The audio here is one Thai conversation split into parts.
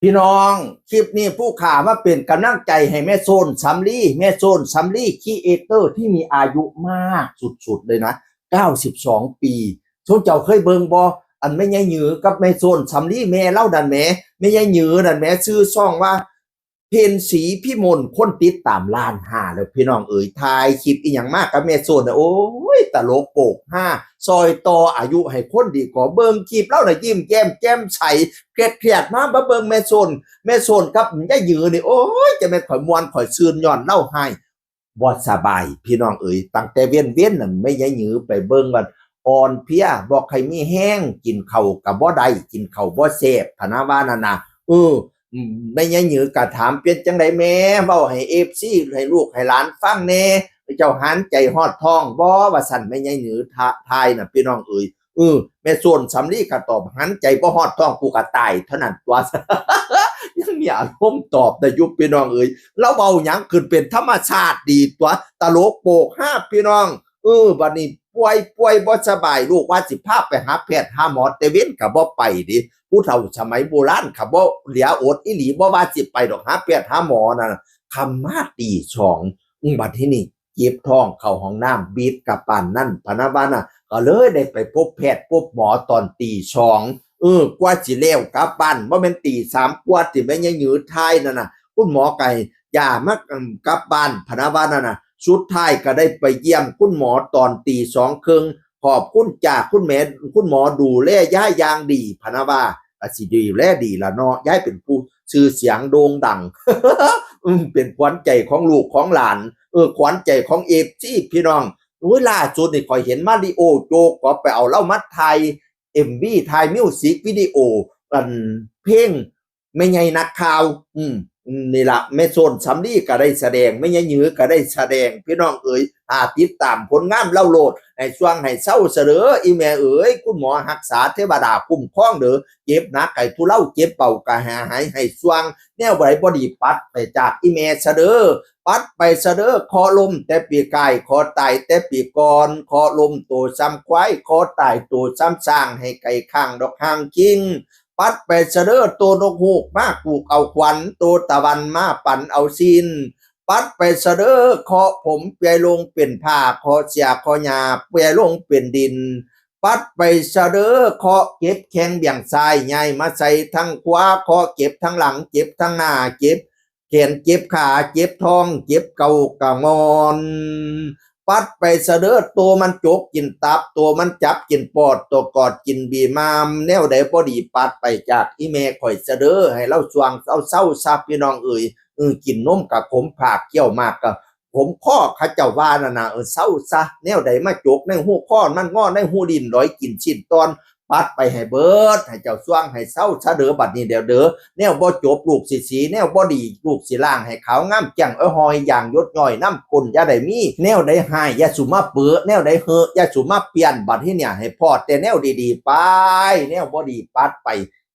พี่น้องคลิปนี้ผู้ข่ามาเป็นกำลังใจให้แม่โซนซัมลี่ครีเอเตอร์ที่มีอายุมากสุดๆเลยนะ92ปีทุกเจ้าเคยเบิ่งบ่อันไม่ใช่หยือกับแม่โซนซัมลี่แม่เล่าดันแม่ไม่ใช่หยือดันแม่ชื่อช่องว่าเพนสีพี่มนคนติดตามล้านห้าแล้วพี่น้องเอ๋ยทายคลิปอีหยังมากกับแม่โซนโอ้ยตลกโปกห้าซอยต่ออายุให้คนดีกว่าเบิ่งคลิปเล่าน่ะยิ้มแก้มใสเครียดมาเบิ่งแม่โซนครับยายหยือนี่โอ้ยจะแม่นข่อยม่วนข่อยซื่นย้อนเล่าให้บ่สบายพี่น้องเอ๋ยตั้งแต่เว้นนั่นไม่ยายหยือไปเบิ่งว่าอ่อนเพลียบ่ใครมีแห้งกินข้าวก็บ่ได้กินข้าวบ่แซ่บพะนะว่านั่นน่ะไม่ยายหยือก็ถามเป็นจังได๋แม่เว้าให้ FC ให้ลูกให้หลานฟังแน่เจ้าหันใจฮอดท้องบ่ว่าซั่นแม่ยายหยือทายน่ะพี่น้องเอ๋ยแม่ส่วนสำลีก็ตอบหันใจบ่ฮอดท้องกูก็ตายเท่านั้นตัว ยังมีอารมณ์ตอบได้อยู่พี่น้องเอ๋ยแล้วเว้าหยังขึ้นเป็นธรรมชาติดีตัวตลกโปกห้าพี่น้องบัดนี้ป่วยบ่สบายลูกว่าสิพาไปหาแพทย์หาหมอแต่เว้นก็บ่ไปดิผู้เฒ่าสมัยโบราณก็บ่เหลืออดอีหลีบ่ว่าสิไปดอกหาแพทย์หาหมอนั่นคำมาตีสองบัดทีนี้เจ็บท้องเข้าห้องน้ำบีดกับปานนั่นพะนะว่าน่ะก็เลยได้ไปพบแพทย์พบหมอตอนตีสองกว่าสิแล้วกลับบ้านบ่แม่นตีสามกว่าสิแม่นยังยื้อท้ายนั่นน่ะคุณหมอไก่อย่ามากลับบ้านพะนะว่านั่นน่ะสุดท้ายก็ได้ไปเยี่ยมคุณหมอตอนตีสองครึ่งขอบคุณจากคุณหมอดูแลย้ายอย่างดีพะนะว่าสิดูแลดีล่ะเนาะย้ายเป็นผู้ชื่อเสียงโด่งดัง เป็นขวัญใจของลูกของหลานขวัญใจของFCพี่น้องล่าสุดนี่ข่อยเห็นมาริโอโจก็ไปเอาเล่ามาถ่าย MV ถ่ายมิวสิกวิดีโอกันเพลงแม่ใหญ่นักข่าวนี่ล่ะแม่โซนสำลีก็ได้แสดงแม่ใหญ่หยือก็ได้แสดงพี่น้องเอ๋ยติดตามผลงานเล่าโลดให้ช่วงให้เศร้าเสดออีแม่เอ๋ยคุณหมอรักษาเทวดาคุ้มครองเด้อเจ็บหนักให้ทุเลาเจ็บเป่าก็หายให้ช่วงแนวบ่ได้บ่ดีปัดไปจากอีแม่เสดอปัดไปเสดอคอลมแต่ปีกายคอตายแต่ปีก่อนคอลมโตซ้ำควายคอตายโตซ้ำสร้างให้ไก่ข้างดอกหางคิงปัดไปเสดอโตนกฮูกมาปลูกเอาควันโตตะวันมาปั่นเอาซีนปัดไปเสดอเคาะผมเปียลงเป็นผ้าคอเสียคอหญ้าเปียลงเป็นดินปัดไปเสดอเคาะเก็บแข้งเบี่ยงซ้ายใหญ่มาใส่ทางขวาเคาะเก็บทางหลังเก็บทางหน้าเก็บแขนเจ็บขาเจ็บท้องเจ็บเก่ากะงอนปัดไปเสดอตัวมันจกกินตับตัวมันจับกินปอดตัวกอดกินบีมามแนวใดบ่ดีปัดไปจากอีแม่ข่อยเสดอให้เราสว่างเศร้าซับพี่น้องเอ๋ยกินนมกับผมผากเกี่ยวมากกับผมข้อเขาเจ้าว่าน่ะนะเศร้าซะแนวใดมาจกในหูข้อมันงอในหูดินร้อยกินชิ้นตอนปัดไปให้เบิดให้เจ้าสว่างให้เศร้าซะเด้อบัดนี้เดี๋ยวเด้อแนวบ่จบลูกสีแนวบ่ดีลูกสิล่างให้ขาวงามแจ่งหอยอย่างยศย่อยน้ำคนอย่าได้มีแนวใดหายอย่าสุมาเปื้อแนวใดเฮออย่าสุมาเปลี่ยนบัดที่เนี่ยให้พอแต่แนวดีๆไปแนวบ่ดีปัดไป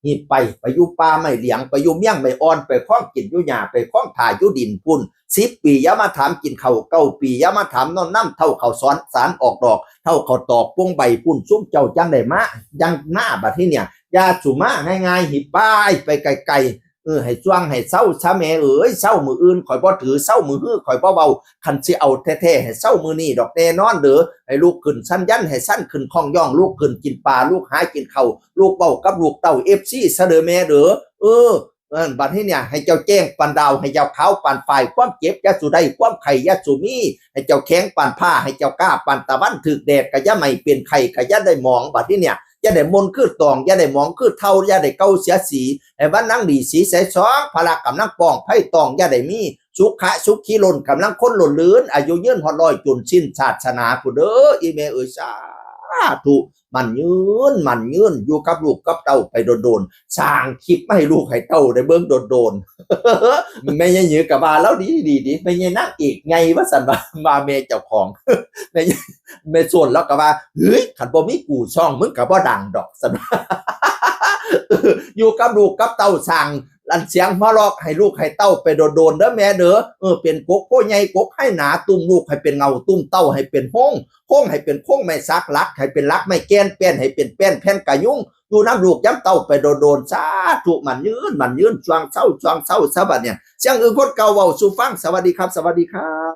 หิดไปอยู่ป่าไม่เหลียงไปอยู่เมี่ยงไม่อ่อนไปคล้องกินอยู่หญ้าไปคล้องถ่ายอยู่ดินพุ่น10 ปีอย่ามาถามกินข้าว9 ปีอย่ามาถามนอนน้ำเท่าข้าวสอนสารออกดอกเท่าข้าวตอกปวงใบพุ่นซุ้มเจ้าจังได้มายังหน้าบัดที่เนี่ยอย่าสุมาง่ายๆหิบป้ายไปไกลๆให้จ้วงให้เศร้าซะแม่เอ๋ยเศร้ามืออื่นข่อยบ่ถือเศร้ามือฮื้อข่อยบ่เว้าคันสิเอาแท้ๆให้เศร้ามือนี้ดอกแน่นอนเด้อให้ลูกขึ้นสั้นยันให้สั้นขึ้นคองย่องลูกขึ้นกินปลาลูกหากินข้าวลูกเว้ากับลูกเต้า FC ซะเด้อแม่เด้อบัดนี้เนี่ยให้เจ้าแจ้งปานดาวให้เจ้าขาวปานฝ่ายความเจ็บอย่าสุได้ความไข้อย่าสุมีให้เจ้าแข็งปานผ้าให้เจ้ากล้าปานตะวันถึกแดดก็อย่าไม่เป็นไข้ก็อย่าได้หมองบัดนี้เนี่ยอย่าได้มนคือตองอย่าได้หมองคือเท่าอย่าได้เก่าเสียสีให้บ้านนั่งดีสีใสสองพละกำลังป้องไพ่ตองอย่าได้มีสุขีล้นกำลังคนล้นลื่นอายุยืนฮอดร้อยจนสิ้นศาสนาผู้เด้ออีเมเอ๋ยสาธุมันยืนอยู่กับลูกกับเต้าไปโดนๆสร้างคลิปให้ลูกให้เต้าได้เบิ่งโดนๆแม่ยังยือกับว่าแล้วดีแม่ยังนางเอกไงว่าซั่นว่าแม่เจ้าของแม่ส่วนแล้วก็ว่าเฮ้ยคันบ่มีกูช่องมึงก็บ่ดังดอกซั่นอยู่กับลูกกับเต้าสร้างลันเสียงหัวเราะให้ลูกให้เต้าไปโดนเด้อแม่เด้อเป็นกกโพใหญ่กกให้หนาตุ้มลูกให้เป็นเงาตุ้มเต้าให้เป็นห้องให้เป็นห้องไม่ซักลักให้เป็นลักไม่แก้นแป้นให้เป็นแป้นแผ่นกะยุ่ง อยู่น้ำลูกย้ำเต้าไปโดนๆสาธุมันยืนช่วงเศร้าซะบัดเนี่ยเสียงอื่นคนเก่าเว้าสู่ฟังสวัสดีครับสวัสดีครับ